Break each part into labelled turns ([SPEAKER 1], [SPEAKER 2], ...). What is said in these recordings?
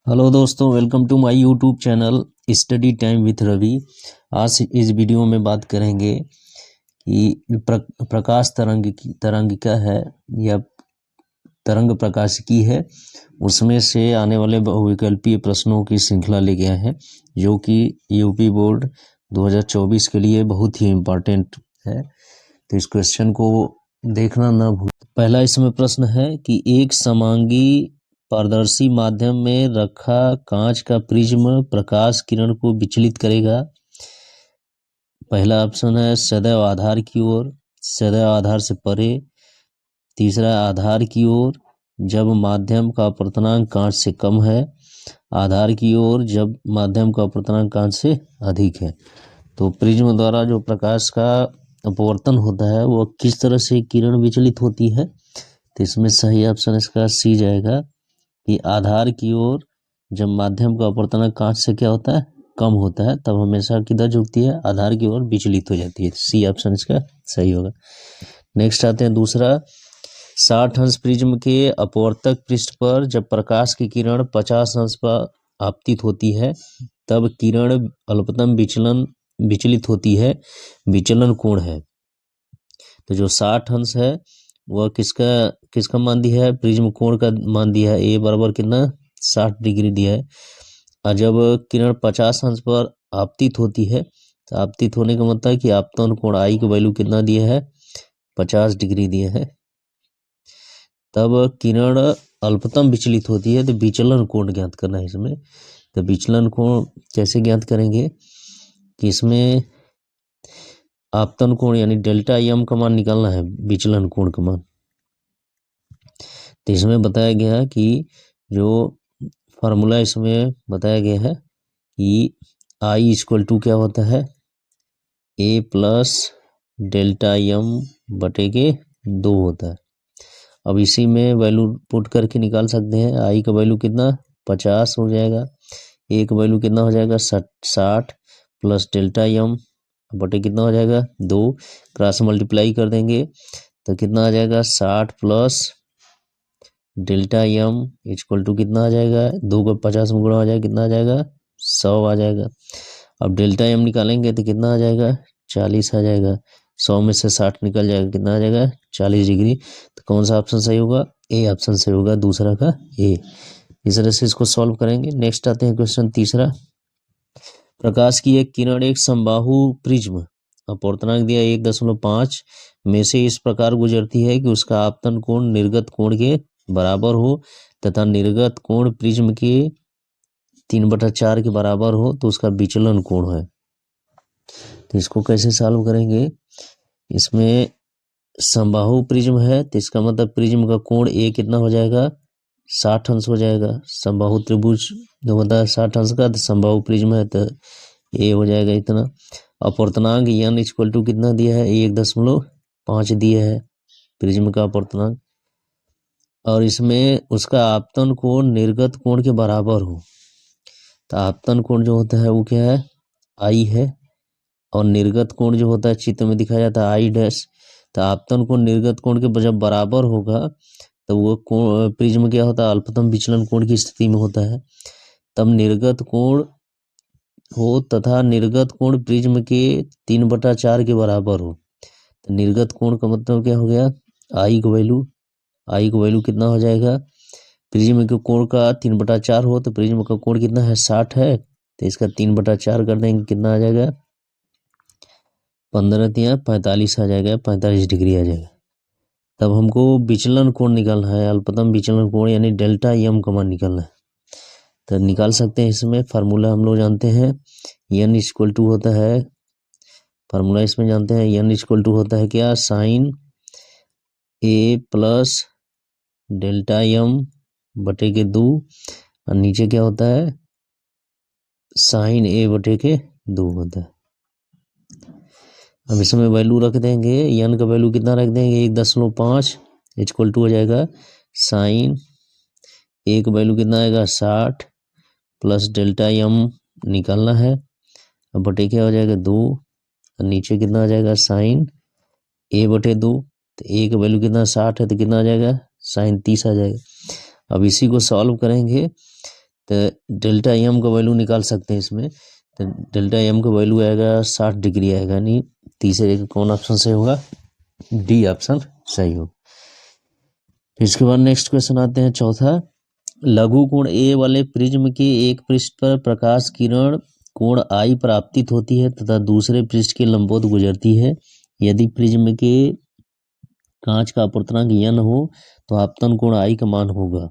[SPEAKER 1] Hello दोस्तों, welcome to my YouTube channel study time with Ravi. आज इस वीडियो में बात करेंगे कि प्रकाश तरंगिका है या तरंग प्रकाशिकी है, उसमें से आने वाले बहुविकल्पीय प्रश्नों की श्रृंखला ले गया है जो कि यूपी बोर्ड 2024 के लिए बहुत ही इम्पोर्टेंट है। तो इस क्वेश्चन को देखना ना भूल। पहला इसमें प्रश्न है कि एक समांगी पारदर्शी माध्यम में रखा कांच का प्रिज्म प्रकाश किरण को विचलित करेगा। पहला ऑप्शन है सदैव आधार की ओर, सदैव आधार से परे। तीसरा आधार की ओर जब माध्यम का अपवर्तनांक कांच से कम है, आधार की ओर जब माध्यम का अपवर्तनांक कांच से अधिक है। तो प्रिज्म द्वारा जो प्रकाश का अपवर्तन होता है वो किस तरह से किरण विचलित होती है, तो इसमें सही ऑप्शन इसका सी जाएगा कि आधार की ओर जब माध्यम का अपवर्तनांक कांच से क्या होता है, कम होता है, तब हमेशा किधर झुकती है, आधार की ओर विचलित हो जाती है। सी ऑप्शन इसका सही होगा। नेक्स्ट आते हैं दूसरा, 60 अंश प्रिज्म के अपवर्तक पृष्ठ पर जब प्रकाश की किरण 50 अंश पर आपतित होती है तब किरण अल्पतम विचलित होती है, विचलन कोण है। तो जो 60 अंश है वह किसका मान दिया है, प्रिज्म कोण का मान दिया है। ए बराबर कितना 60 डिग्री दिया है। और जब किरण 50 अंश पर आपतित होती है तो आपतित होने का मतलब है कि आपतन कोण आई का वैल्यू कितना दिया है, 50 डिग्री दिया है। तब किरण अल्पतम विचलित होती है तो विचलन कोण ज्ञात करना है इसमें। तो विचलन कोण कैसे ज्ञात करेंगे कि इसमें आपतन कोण यानी डेल्टा एम का मान निकालना है, विचलन कोण का मान। तो इसमें बताया गया कि जो फार्मूला इसमें बताया गया है कि आई इक्वल टू क्या होता है, ए प्लस डेल्टा एम बटे के 2 होता है। अब इसी में वैल्यू पुट करके निकाल सकते हैं। आई का वैल्यू कितना 50 हो जाएगा, ए का वैल्यू कितना हो जाएगा 60 प्लस डेल्टा एम बटे कितना हो जाएगा 2, क्रॉस मल्टीप्लाई कर देंगे तो कितना आ जाएगा 60 plus delta M equal to कितना आ जाएगा, 2 का 50 में गुणा हो जाएगा, कितना आ जाएगा 100 आ जाएगा। अब डेल्टा एम निकालेंगे तो कितना आ जाएगा 40 आ जाएगा। 100 में से 60 निकल जाएगा, कितना आ जाएगा 40 डिग्री। तो कौन सा ऑप्शन सही होगा, ए ऑप्शन सही होगा, दूसरा का ए। इस तरह से इसको सॉल्व करेंगे। नेक्स्ट आते हैं क्वेश्चन तीसरा, प्रकाश की एक किरण एक समबाहु प्रिज्म अपवर्तनांक दिया 1.5 में से इस प्रकार गुजरती है कि उसका आपतन कोण निर्गत कोण के बराबर हो तथा निर्गत कोण प्रिज्म के 3/4 के बराबर हो तो उसका विचलन कोण है। तो इसको कैसे सॉल्व करेंगे, इसमें समबाहु प्रिज्म है तो इसका मतलब प्रिज्म का कोण ए कितना हो जाएगा 60 अंश हो जाएगा। समबाहु त्रिभुज जो होता है 60 अंश का, तो समबाहु प्रिज्म है तो ए हो जाएगा इतना। अपवर्तनांक एन इक्वल टू कितना दिया है 1.5 दिया है प्रिज्म का अपवर्तनांक, और इसमें उसका आपतन कोण निर्गत कोण के बराबर हो। तो आपतन कोण जो होता है वो क्या है, आई है, और निर्गत कोण जो होता है चित्र में दिखाया जाता है आई डैश। तो आपतन कोण निर्गत कोण के जब बराबर होगा तो वो कोण प्रिज्म क्या होता है, अल्पतम विचलन कोण की स्थिति में होता है। तब निर्गत कोण हो तथा निर्गत कोण प्रिज्म के 3/4 के बराबर हो। तो निर्गत कोण का मतलब क्या हो गया, आई का वैल्यू कितना हो जाएगा, प्रिज्म के कोण का 3/4 हो तो प्रिज्म का कोण कितना है 60 है, तो इसका 3/4 कर देंगे, कितना आ जाएगा 15 या 45 आ जाएगा, 45 डिग्री आ जाएगा। तब हमको विचलन कोण निकालना है, अल्पतम विचलन कोण यानी डेल्टा एम का मान निकालना है। तो निकाल सकते हैं, इसमें फार्मूला हम लोग जानते हैं, एन इक्वल टू होता है, फार्मूला इसमें जानते हैं एन इक्वल टू होता है क्या, साइन ए प्लस डेल्टा एम बटे के 2, और नीचे क्या होता है साइन ए बटे के 2 होता है। अब इसमें वैल्यू रख देंगे, एन का वैल्यू कितना रख देंगे 1.5 इक्वल टू हो जाएगा साइन ए का वैल्यू कितना आएगा 60 प्लस डेल्टा एम निकालना है, अब बटे क्या हो जाएगा 2, और नीचे कितना आ जाएगा साइन ए बटे 2। तो ए का वैल्यू कितना 60 है तो कितना आ जाएगा साइन 30 आ जाएगा। अब इसी को सॉल्व करेंगे तो डेल्टा एम का वैल्यू निकाल सकते हैं इसमें। तो डेल्टा एम का वैल्यू आएगा 60 डिग्री आएगा, यानी तीसरे का कौन ऑप्शन सही होगा? डी ऑप्शन सही हो। इसके बाद नेक्स्ट क्वेश्चन आते हैं चौथा। लघु कोण ए वाले प्रिज्म के एक पृष्ठ पर प्रकाश किरण कोण आई पर आपतित होती है तथा दूसरे पृष्ठ के लंबवत गुजरती है। यदि प्रिज्म के कांच का अपवर्तनांक n हो तो आपतन कोण आई का मान होगा।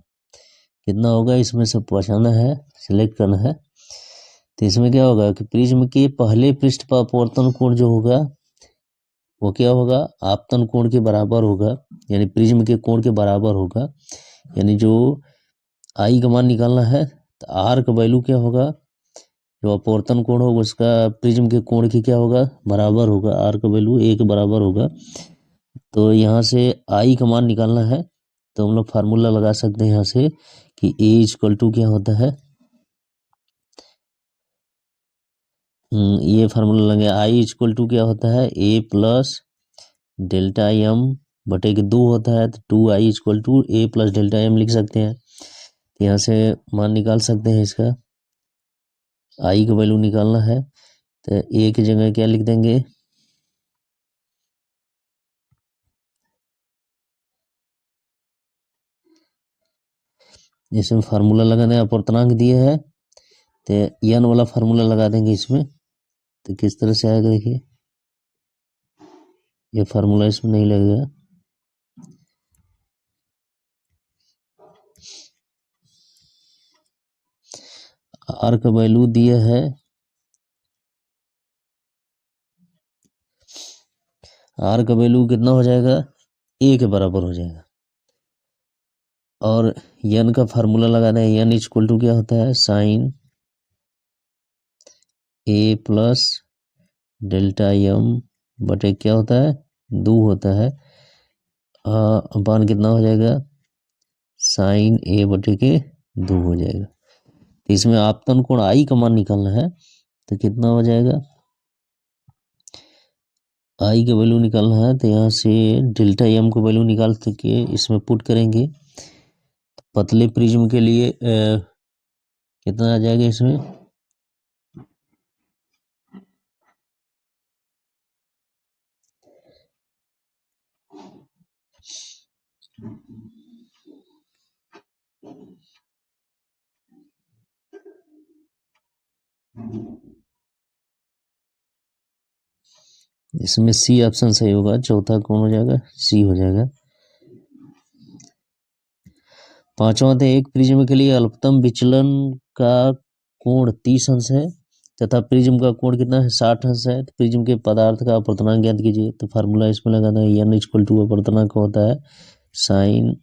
[SPEAKER 1] कितना होगा इसमें से पूछना है, सिलेक्ट करना है। तो इसमें क्या होगा कि प्रिज्म के पहले पृष्ठ पर अपवर्तन कोण जो होगा वो क्या होगा? आपतन कोण के बराबर होगा, यानी प्रिज्म के कोण के बराबर होगा। यानी जो आई का मान निकालना है तो आर का वैल्यू क्या होगा? जो अपवर्तन कोण होगा उसका प्रिज्म के कोण की क्या होगा? बराबर होगा। आर का वैल्यू ए के बराबर होगा। तो यहाँ से आई का मान निकालना है तो हम लोग फार्मूला लगा सकते हैं यहाँ से कि ए इक्वल टू क्या होता है, ये फार्मूला लगाएंगे। आई इक्वल टू क्या होता है? ए प्लस डेल्टा एम बटे के 2 होता है। तो 2i equal to A plus delta M लिख सकते हैं। तो यहाँ से मान निकाल सकते हैं इसका, आई का वैल्यू निकालना है तो ए की जगह क्या लिख देंगे? इसमें फार्मूला लगाने अपवर्तनांक दिए है तो एन वाला फार्मूला लगा देंगे इसमें। तो किस तरह से आएगा देखिए, ये फार्मूला इसमें नहीं लगेगा। आर का वैल्यू दिया है, आर का वैल्यू कितना हो जाएगा? ए के बराबर हो जाएगा। और एन का फार्मूला लगाना है, एन इक्वल टू क्या होता है? साइन ए प्लस डेल्टा एम बटे क्या होता है? 2 होता है। अपान कितना हो जाएगा? साइन ए बटे के 2 हो जाएगा। तो इसमें आपतन कोण आई का मान निकालना है तो कितना हो जाएगा? आई का वैल्यू निकालना है तो यहाँ से डेल्टा एम का वैल्यू निकाल के इसमें पुट करेंगे। पतले प्रिज्म के लिए कितना आ जाएगा इसमें? इसमें सी ऑप्शन सही होगा। चौथा कौन हो जाएगा? सी हो जाएगा। पांचवा थे, एक प्रिज्म के लिए अल्पतम विचलन का कोण 30 अंश है तथा प्रिज्म का कोण कितना है? 60 अंश है। तो प्रिज्म के पदार्थ का अपवर्तनांक ज्ञात कीजिए। तो फार्मूला इसमें लगाना है, एन इक्वल टू अपवर्तनांक होता है साइन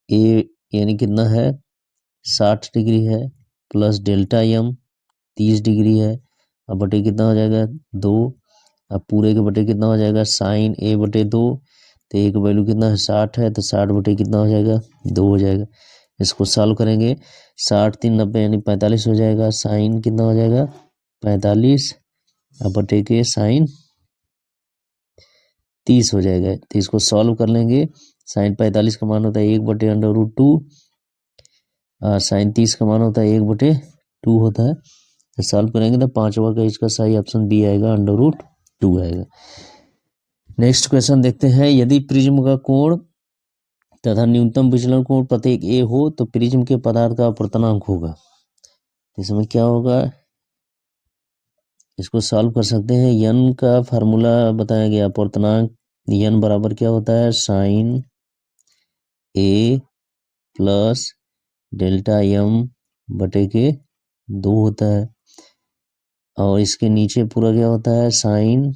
[SPEAKER 1] ए, यानी कितना है? 60 डिग्री है, प्लस डेल्टा एम 30 डिग्री है। अब बटे कितना हो जाएगा? 2। अब पूरे के बटे कितना हो जाएगा? साइन ए बटे 2। तो ए का वैल्यू कितना है? 60 है। तो 60 बटे कितना हो जाएगा? 2 हो जाएगा। इसको सॉल्व करेंगे, 60 3 90 यानी 45 हो जाएगा। साइन कितना हो जाएगा? 45 अब बटे के साइन 30 हो जाएगा। तो इसको सॉल्व कर लेंगे। साइन 45 का मान होता है 1/√2, साइन 30 का मान होता है 1/2 होता है। तो सॉल्व करेंगे तो पांचवा का इसका सही ऑप्शन बी आएगा, √2 आएगा। नेक्स्ट क्वेश्चन देखते हैं। यदि प्रिज्म का कोण तथा न्यूनतम विचलन कोण प्रत्येक ए हो तो प्रिज्म के पदार्थ का अपवर्तनांक होगा। इसमें क्या होगा? इसको सॉल्व कर सकते हैं। एन का फार्मूला बताया गया, अपवर्तनांक एन बराबर क्या होता है? साइन ए प्लस डेल्टा एम बटे के 2 होता है। और इसके नीचे पूरा क्या होता है? साइन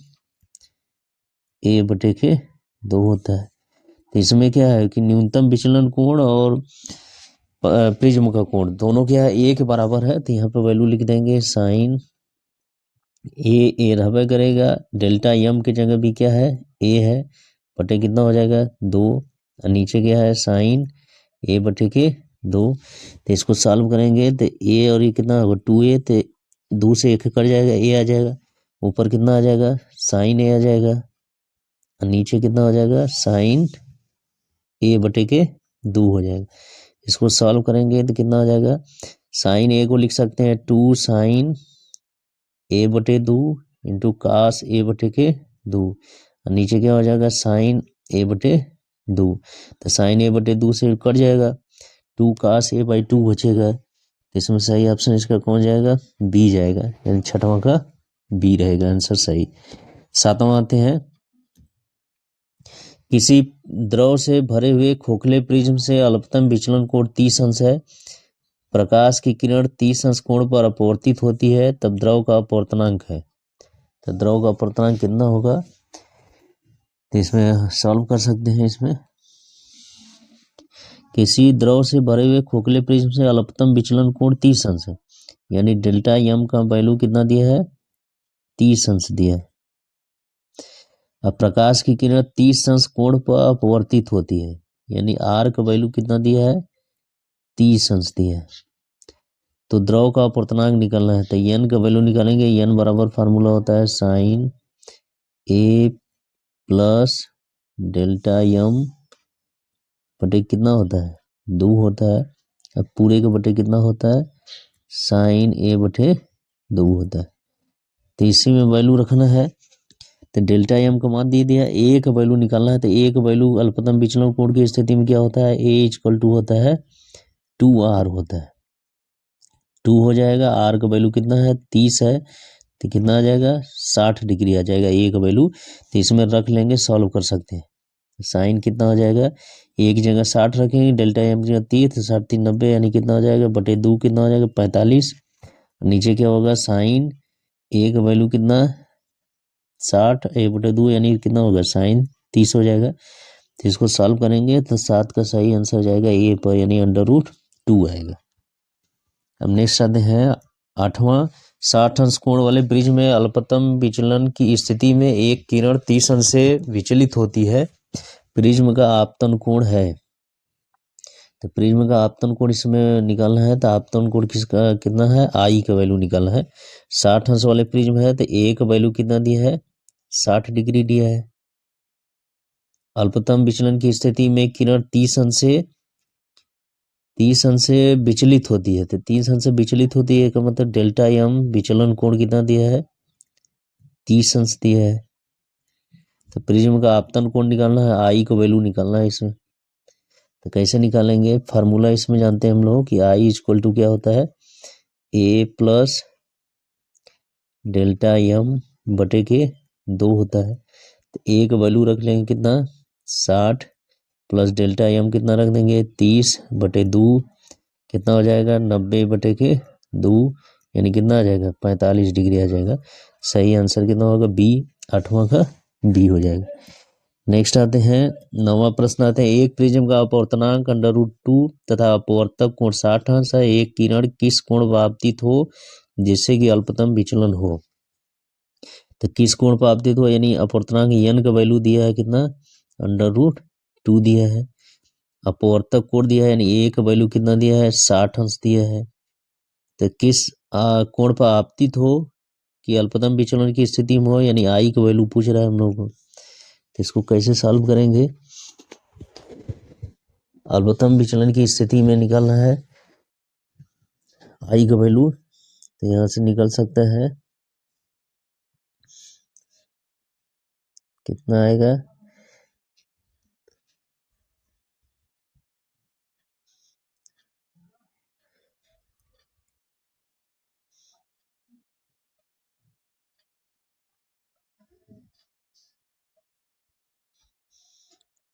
[SPEAKER 1] ए बटे के 2 होता है। तो इसमें क्या है कि न्यूनतम विचलन कोण और प्रिज्म का कोण दोनों क्या है? ए के बराबर है। तो यहाँ पे वैल्यू लिख देंगे, साइन ए रहबे करेगा, डेल्टा एम की जगह भी क्या है? ए है, बटे कितना हो जाएगा? 2। और नीचे क्या है? साइन ए बटे के 2। तो इसको सॉल्व करेंगे तो ए और ये कितना होगा? 2a। तो 2 से 1 कट जाएगा, ए आ जाएगा। ऊपर कितना आ जाएगा? साइन ए आ जाएगा। और नीचे कितना हो जाएगा? साइन ए बटे के 2 हो जाएगा। इसको सॉल्व करेंगे तो कितना आ जाएगा? साइन ए को लिख सकते हैं 2 साइन ए बटे 2 इंटू कास ए बटे के 2, और नीचे क्या हो जाएगा साइन ए बटे 2, तो साइन ए बटे 2 से कट जाएगा, 2 कास ए बाई 2 बचेगा, तो इसमें सही ऑप्शन इसका कौन जाएगा, बी जाएगा, यानी छठवां का बी रहेगा आंसर सही। सातवां आते हैं, किसी द्रव से भरे हुए खोखले प्रिज्म से अल्पतम विचलन कोण 30 अंश है, प्रकाश की किरण 30 अंश कोण पर अपवर्तित होती है, तब द्रव का अपवर्तनांक है। तो द्रव का अपवर्तनांक कितना होगा, तो इसमें सॉल्व कर सकते हैं। इसमें किसी द्रव से भरे हुए खोखले प्रिज्म से अल्पतम विचलन कोण 30 अंश है, यानी डेल्टा एम का वैल्यू कितना दिया है, 30 अंश दिया है। अब प्रकाश की किरण 30 अंश कोण पर अपवर्तित होती है, यानी आर का वैल्यू कितना दिया है, 30 अंश दिया है। तो द्रव का अपवर्तनांक निकालना है, तो एन का वैल्यू निकालेंगे, एन बराबर फार्मूला होता है साइन ए प्लस डेल्टा एम बटे कितना होता है, 2 होता है। अब पूरे के बटे कितना होता है, साइन ए बटे 2 होता है। तो इसी में वैल्यू रखना है, तो डेल्टा एम का मान दे दिया, ए का वैल्यू निकालना है, तो ए का वैल्यू अल्पतम विचलन कोण की स्थिति में क्या होता है, ए इक्वल टू होता है 2r होता है, 2 हो जाएगा, आर का वैल्यू कितना है 30 है, तो कितना आ जाएगा 60 डिग्री आ जाएगा ए का वैल्यू। तो इसमें रख लेंगे, सॉल्व कर सकते हैं। साइन कितना हो जाएगा, एक जगह 60 रखेंगे, डेल्टा एम जगह 30, तो 60 3 90, यानी कितना हो जाएगा बटे 2 कितना हो जाएगा 45। नीचे क्या होगा साइन ए का वैल्यू कितना 60 ए बटे 2, यानी कितना होगा साइन 30 हो जाएगा। तो इसको सॉल्व करेंगे तो 7 का सही आंसर जाएगा ए पर, यानी √2 आएगा। अब नेक्स्ट आते हैं 8वां, 60 अंश कोण वाले प्रिज्म में अल्पतम विचलन की स्थिति में एक किरण 30 अंश से विचलित होती है, प्रिज्म का आपतन कोण है। तो प्रिज्म का आपतन कोण इसमें निकालना है, तो आपतन कोण किसका कितना है, आई का वैल्यू निकालना है। 60 अंश वाले प्रिज्म है, तो ए का वैल्यू कितना दिया है, 60 डिग्री दिया है। अल्पतम विचलन की स्थिति में किरण 30 अंश से विचलित होती है, तो 30 अंश से विचलित होती है का मतलब डेल्टा एम विचलन कोण कितना दिया है, 30 अंश दिया है। तो प्रिज्म का आपतन कोण निकालना है, आई का वैल्यू निकालना है इसमें। तो कैसे निकालेंगे, फार्मूला इसमें जानते हैं हम लोग कि आई इक्वल टू क्या होता है, ए प्लस डेल्टा एम बटे के 2 होता है। तो ए का वैल्यू रख लेंगे कितना 60 प्लस डेल्टा एम कितना रख देंगे 30 बटे 2, कितना हो जाएगा 90 बटे के 2, यानी कितना आ जाएगा 45 डिग्री आ जाएगा। सही आंसर कितना होगा बी, 8वां का बी हो जाएगा। नेक्स्ट आते हैं 9वां प्रश्न आते हैं, एक प्रिज्म का अपवर्तनांक √2 तथा अपवर्तक कोण 60 अंश है, एक किरण किस कोण पर आपतित हो जिससे कि अल्पतम विचलन हो। तो किस कोण पर आपतित हो, यानी अपवर्तनांक एन का वैल्यू दिया है कितना √2 दिया है, अपवर्तक कोण दिया है, यानी ए का वैल्यू कितना दिया है 60 अंश दिया है। तो किस कोण पर आपतित हो कि अल्पतम विचलन की स्थिति में हो, यानी आई का वैल्यू पूछ रहा है हम लोग को। तो इसको कैसे सॉल्व करेंगे, अल्पतम विचलन की स्थिति में निकालना है आई का वैल्यू, तो यहाँ से निकल सकता है कितना आएगा,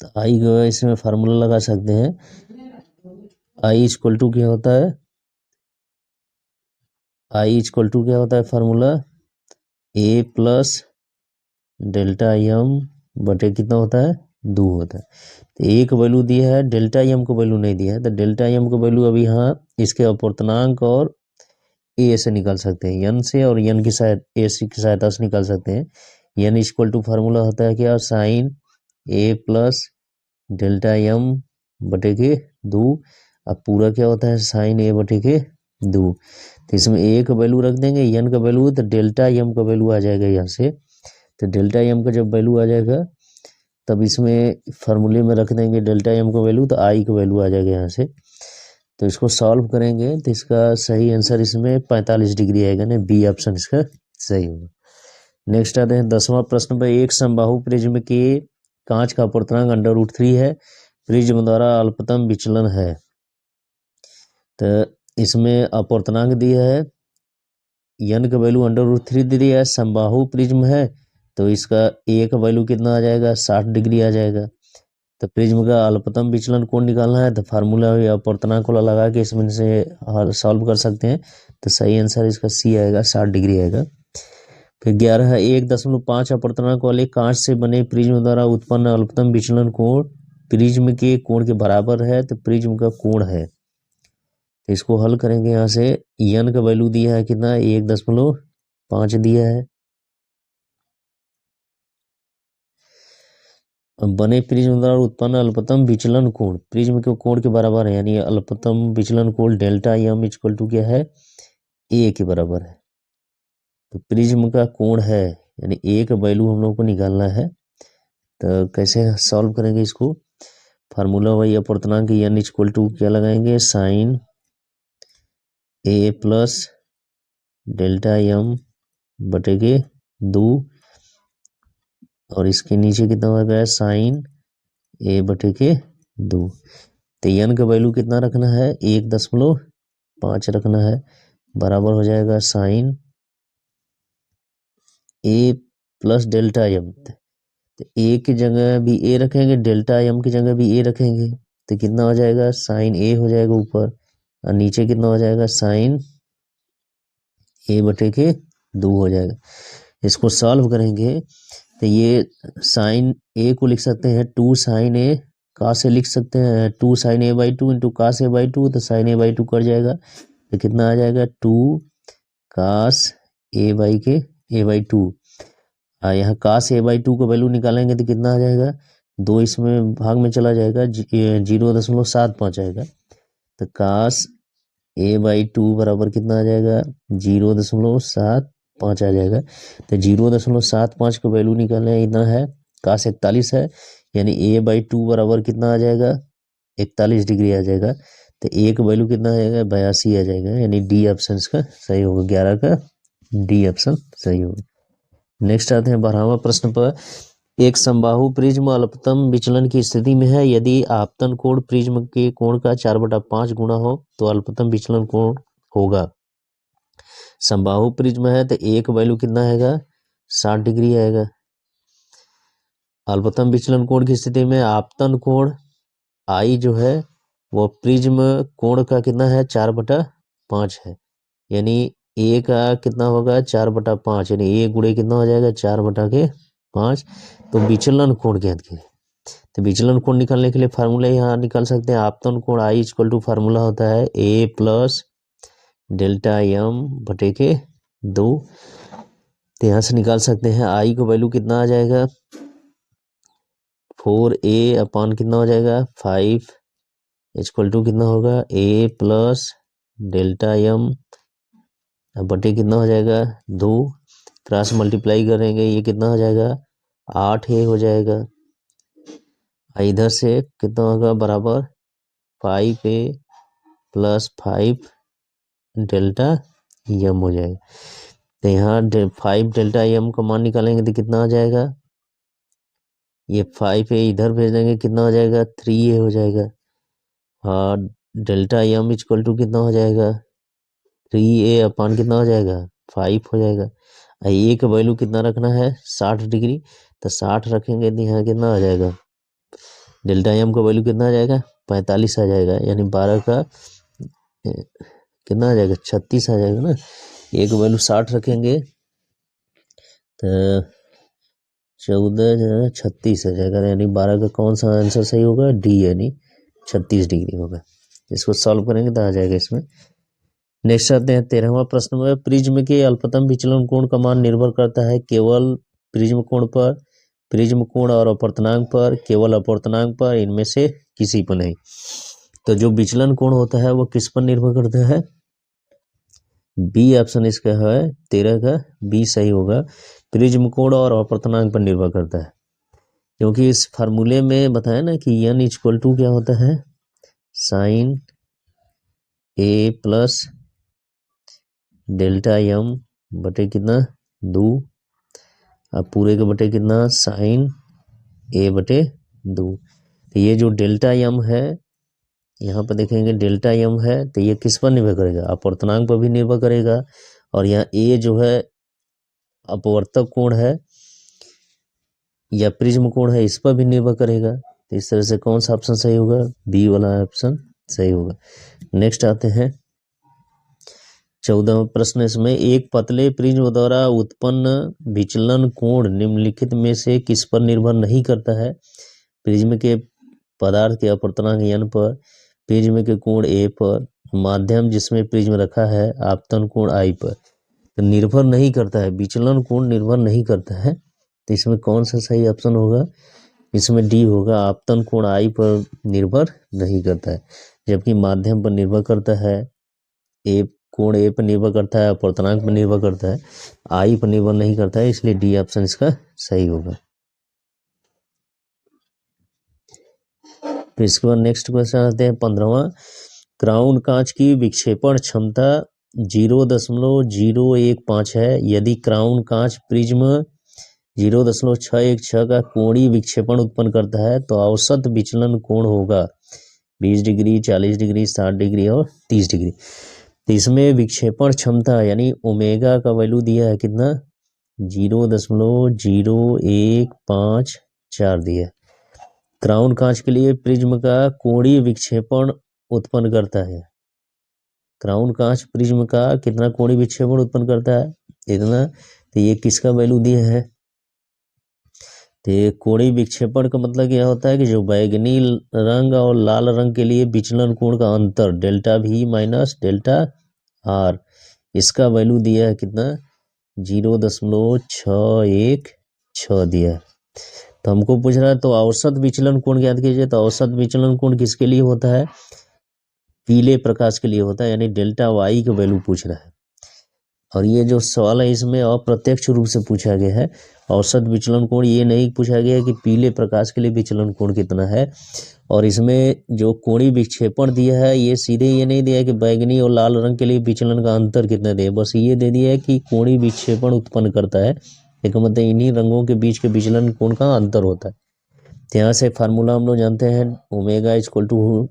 [SPEAKER 1] तो आई का इसमें फार्मूला लगा सकते हैं, आई इक्वल टू क्या होता है, आई इक्वल टू क्या होता है फार्मूला, ए प्लस डेल्टा एम बटे कितना होता है 2 होता है। तो ए का वैल्यू दिया है, डेल्टा एम को वैल्यू नहीं दिया है, तो डेल्टा एम का वैल्यू अभी यहाँ इसके अपवर्तनांक और ए से निकाल सकते हैं, एन से और एन की सहायता से निकाल सकते हैं। एन इक्वल टू फार्मूला होता है क्या, साइन ए प्लस डेल्टा एम बटे के 2, अब पूरा क्या होता है साइन ए बटे के 2। तो इसमें ए का वैल्यू रख देंगे, एन का वैल्यू, तो डेल्टा एम का वैल्यू आ जाएगा यहाँ से। तो डेल्टा एम का जब वैल्यू आ जाएगा तब इसमें फार्मूले में रख देंगे डेल्टा एम का वैल्यू, तो आई का वैल्यू आ जाएगा यहाँ से। तो इसको सॉल्व करेंगे तो इसका सही आंसर इसमें 45 डिग्री आएगा ना, बी ऑप्शन इसका सही होगा। नेक्स्ट आते हैं 10वां प्रश्न पर, एक समबाहु प्रिज्म के कांच का अपूर्णांक √3 है, प्रिज्म द्वारा अल्पतम विचलन है। तो इसमें अपूर्णांक दिया है, n का वैल्यू √3 दे दिया है, समबाहु प्रिज्म है तो इसका a का वैल्यू कितना आ जाएगा, 60 डिग्री आ जाएगा। तो प्रिज्म का अल्पतम विचलन कोण निकालना है तो फार्मूला या अपूर्णांक वाला लगा के इसमें से सॉल्व कर सकते हैं। तो सही आंसर इसका सी आएगा, 60 डिग्री आएगा। फिर 11 है, 1.5 अपूर्णांक वाले कांच से बने प्रिज्म द्वारा उत्पन्न अल्पतम विचलन कोण प्रिज्म के कोण के बराबर है, तो प्रिज्म का कोण है। तो इसको हल करेंगे, यहाँ से n का वैल्यू दिया है कितना, 1.5 दिया है। बने प्रिज्म द्वारा उत्पन्न अल्पतम विचलन कोण प्रिज्म के कोण के बराबर है, यानी अल्पतम विचलन कोण डेल्टा m इक्वल टू क्या है, a के बराबर है। तो प्रिज्म का कोण है यानी a का वैल्यू हम लोग को निकालना है। तो कैसे सॉल्व करेंगे इसको, फार्मूला वही अपूर्णांक n इक्वल टू क्या लगाएंगे, sine a plus delta m बटे के 2 और इसके नीचे कितना हो गया, साइन a बटे के 2। तो n का वैल्यू कितना रखना है, 1.5 रखना है, बराबर हो जाएगा sine a plus delta m। तो a की जगह भी a रखेंगे, डेल्टा m की जगह भी a रखेंगे, तो कितना हो जाएगा, साइन a हो जाएगा ऊपर और नीचे कितना हो जाएगा, साइन a बटे के 2 हो जाएगा। इसको सॉल्व करेंगे तो ये साइन a को लिख सकते हैं 2 साइन a, कास से लिख सकते हैं 2 sign a/2 into cos a/2, तो साइन a/2 कट जाएगा तो कितना आ जाएगा, 2 कास a/2। यहाँ कास a/2 का वैल्यू निकालेंगे तो कितना आ जाएगा, 2 इसमें भाग में चला जाएगा, 0.75 आएगा। तो कास a/2 बराबर कितना आ जाएगा, 0.75 आ जाएगा। तो 0.75 का वैल्यू निकालना है, इतना है, कास 41 है, यानी a/2 बराबर कितना आ जाएगा, 41 डिग्री आ जाएगा। तो a का वैल्यू कितना आ जाएगा, 82 आ जाएगा, यानी डी ऑप्शन इसका सही होगा, 11 का डी ऑप्शन सही होगा। नेक्स्ट आते हैं 12वां प्रश्न पर, एक समबाहु प्रिज्म अल्पतम विचलन की स्थिति में है, यदि आपतन कोण प्रिज्म के कोण का 4/5 गुना हो तो अल्पतम विचलन कोण होगा। समबाहु प्रिज्म है तो एक वैल्यू कितना आएगा, 60 डिग्री आएगा। अल्पतम विचलन कोण की स्थिति में आपतन कोण आई जो है वो प्रिज्म कोण का कितना है, 4/5 है, यानी ए का कितना होगा, 4/5, यानी ए गुणे कितना हो जाएगा, 4/5। तो विचलन कोण ज्ञात करें, तो विचलन कोण निकालने के लिए फार्मूला यहाँ निकाल सकते हैं, आपतन कोण आई इक्वल टू फार्मूला होता है a प्लस डेल्टा m बटे के 2। तो यहाँ से निकाल सकते हैं आई का वैल्यू कितना आ जाएगा, 4a अपान कितना हो जाएगा, 5 इक्वल टू कितना होगा, a प्लस डेल्टा m बटे कितना हो जाएगा, 2। क्रॉस मल्टीप्लाई करेंगे, ये कितना हो जाएगा, 8a हो जाएगा। इधर से कितना होगा, बराबर 5a प्लस 5 डेल्टा m हो जाएगा। तो यहाँ 5 डेल्टा m का मान निकालेंगे तो कितना आ जाएगा, ये 5a इधर भेज देंगे, कितना हो जाएगा, 3a हो जाएगा। और डेल्टा m इक्वल टू कितना हो जाएगा, 3a अपान कितना हो जाएगा, 5 हो जाएगा। a का वैल्यू कितना रखना है, 60 डिग्री, तो 60 रखेंगे तो यहाँ कितना आ जाएगा, डेल्टा m का वैल्यू कितना आ जाएगा, 45 आ जाएगा, यानी 12 का कितना आ जाएगा, 36 आ जाएगा ना। a का वैल्यू 60 रखेंगे तो 14 36 आ जाएगा, यानी 12 का कौन सा आंसर सही होगा, डी, यानी 36 डिग्री होगा। इसको सॉल्व करेंगे तो आ जाएगा इसमें। नेक्स्ट आते हैं 13वां प्रश्न में, प्रिज्म के अल्पतम विचलन कोण का मान निर्भर करता है केवल प्रिज्म कोण पर, प्रिज्म कोण और अपूर्णांक पर, केवल अपूर्णांक पर, इनमें से किसी पर नहीं। तो जो विचलन कोण होता है वो किस पर निर्भर करता है, बी ऑप्शन इसका है, 13 का बी सही होगा, प्रिज्म कोण और अपूर्णांक पर निर्भर करता है। क्योंकि इस फार्मूले में बताया ना कि n इक्वल टू क्या होता है, साइन ए प्लस डेल्टा यम बटे कितना 2, अब पूरे के बटे कितना साइन ए बटे 2। तो ये जो डेल्टा यम है यहाँ पर देखेंगे डेल्टा यम है तो ये किस पर निर्भर करेगा, अपवर्तनांक पर भी निर्भर करेगा, और यहाँ ए जो है अपवर्तक कोण है या प्रिज्म कोण है इस पर भी निर्भर करेगा। तो इस तरह से कौन सा ऑप्शन सही होगा, बी वाला ऑप्शन सही होगा। नेक्स्ट आते हैं 14वां प्रश्न इसमें, एक पतले प्रिज्म द्वारा उत्पन्न विचलन कोण निम्नलिखित में से किस पर निर्भर नहीं करता है। प्रिज्म के पदार्थ के अपवर्तनांक n पर, प्रिज्म के कोण a पर, माध्यम जिसमें प्रिज्म रखा है आपतन कोण I पर। तो निर्भर नहीं करता है, विचलन कोण निर्भर नहीं करता है। तो इसमें कौन सा सही ऑप्शन होगा, इसमें डी होगा, आपतन कोण I पर निर्भर नहीं करता है, जबकि माध्यम पर निर्भर करता है, कोण A पर निर्भर करता है, अपवर्तनांक पर निर्भर करता है, I पर निर्भर नहीं करता है, इसलिए डी ऑप्शन इसका सही होगा। फिर इसके बाद नेक्स्ट क्वेश्चन आते हैं 15वां, क्राउन कांच की विक्षेपण क्षमता 0.015 है। यदि क्राउन कांच प्रिज्म 0.616 का कोणीय विक्षेपण उत्पन्न करता है तो औसत विचलन कोण होगा 20 डिग्री, 40 डिग्री, 60 डिग्री और 30 डिग्री। तो इसमें विक्षेपण क्षमता यानी ओमेगा का वैल्यू दिया है कितना 0.0154 दिया है। क्राउन कांच के लिए प्रिज्म का कोणीय विक्षेपण उत्पन्न करता है, क्राउन कांच प्रिज्म का कितना कोणीय विक्षेपण उत्पन्न करता है इतना। तो ये किसका वैल्यू दिया है, तो कोणीय विक्षेपण का मतलब क्या होता है कि जो बैगनी रंग और लाल रंग के लिए विचलन कोण का अंतर delta V minus delta R, इसका वैल्यू दिया है कितना 0.616 दिया है। तो हमको पूछ रहा है तो औसत विचलन कोण ज्ञात कीजिए। तो औसत विचलन कोण किसके लिए होता है, पीले प्रकाश के लिए होता है, यानी डेल्टा Y का वैल्यू पूछ रहा है। और ये जो सवाल है इसमें अप्रत्यक्ष रूप से पूछा गया है, औसत विचलन कोण ये नहीं पूछा गया है कि पीले प्रकाश के लिए विचलन कोण कितना है। और इसमें जो कोणीय विक्षेपण दिया है ये सीधे ये नहीं दिया है कि बैगनी और लाल रंग के लिए विचलन का अंतर कितना दे, बस ये दे दिया है कि कोणीय विक्षेपण उत्पन्न करता है, एक मतलब इन्हीं रंगों के बीच के विचलन कोण का अंतर होता है। तो यहाँ से फार्मूला हम लोग जानते हैं omega equal to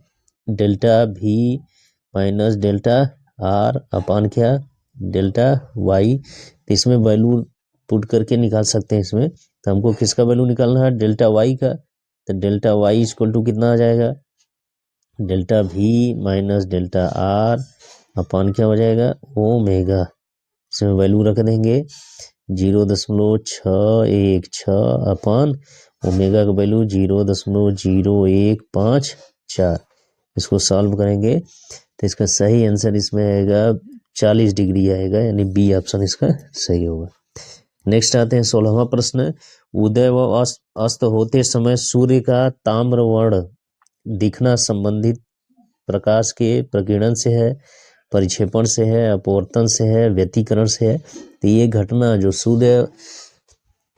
[SPEAKER 1] delta V minus delta R अपान क्या डेल्टा Y। तो इसमें वैल्यू पुट करके निकाल सकते हैं इसमें। तो हमको किसका वैल्यू निकालना है डेल्टा Y का, तो डेल्टा Y इक्वल टू कितना आ जाएगा delta V minus delta R अपान क्या हो जाएगा ओमेगा। इसमें वैल्यू रख देंगे 0.616 अपान ओमेगा का वैल्यू 0.0154। इसको सॉल्व करेंगे तो इसका सही आंसर इसमें आएगा 40 डिग्री आएगा, यानी बी ऑप्शन इसका सही होगा। नेक्स्ट आते हैं 16वां प्रश्न, उदय व अस्त होते समय सूर्य का ताम्रवर्ण दिखना संबंधित प्रकाश के प्रकीर्णन से है, परिक्षेपण से है, अपवर्तन से है, व्यतिकरण से है। तो ये घटना जो सूर्य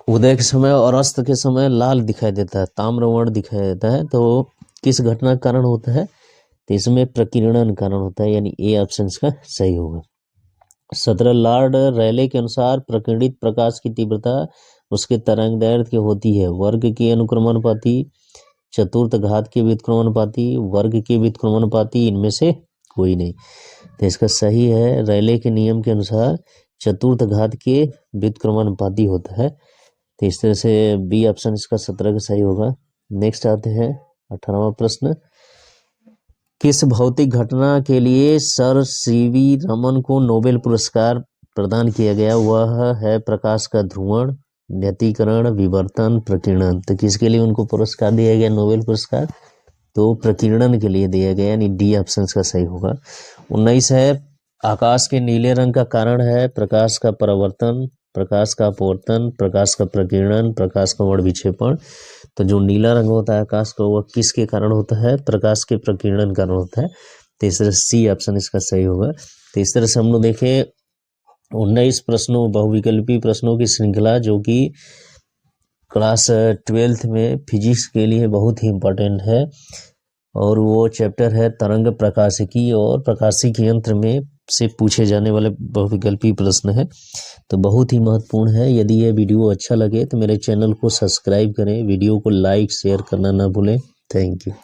[SPEAKER 1] उदय के समय और अस्त के समय लाल दिखाई देता है, ताम्रवर्ण दिखाई देता है, तो किस घटना के कारण होता है, तो इसमें प्रकीर्णन कारण होता है, यानी ए ऑप्शन इसका सही होगा। 17 लॉर्ड रेले के अनुसार प्रकीर्णित प्रकाश की तीव्रता उसके तरंगदैर्घ्य की होती है वर्ग के अनुक्रमानुपाती, चतुर्थ घात के व्युत्क्रमानुपाती, वर्ग के व्युत्क्रमानुपाती, इनमें से कोई नहीं। तो इसका सही है रेले के नियम के अनुसार चतुर्थ घात के व्युत्क्रमानुपाती होता है। तो इस तरह से बी ऑप्शन इसका 17 का सही होगा। नेक्स्ट आते हैं 18वां प्रश्न, किस भौतिक घटना के लिए सर सीवी रमन को नोबेल पुरस्कार प्रदान किया गया, वह है प्रकाश का ध्रुवण, व्यतिकरण, विवर्तन, प्रकीर्णन। तो किसके लिए उनको पुरस्कार दिया गया नोबेल पुरस्कार, तो प्रकीर्णन के लिए दिया गया, यानी डी ऑप्शन का सही होगा। 19 है आकाश के नीले रंग का कारण है प्रकाश का परावर्तन, प्रकाश का अपवर्तन, प्रकाश का प्रकीर्णन, प्रकाश का वर्ण विक्षेपण। तो जो नीला रंग होता है आकाश का वह किसके कारण होता है, प्रकाश के प्रकीर्णन कारण होता है। तो इस तरह सी ऑप्शन इसका सही होगा। तो इस तरह से हम लोग देखें 19 प्रश्नों बहुविकल्पी प्रश्नों की श्रृंखला जो कि क्लास 12th में फिजिक्स के लिए बहुत ही इम्पोर्टेंट है। और वो चैप्टर है तरंग प्रकाशिकी और प्रकाशिकी यंत्र में से पूछे जाने वाले बहुविकल्पी प्रश्न है। तो बहुत ही महत्वपूर्ण है। यदि ये वीडियो अच्छा लगे तो मेरे चैनल को सब्सक्राइब करें, वीडियो को लाइक शेयर करना ना भूलें। Thank you.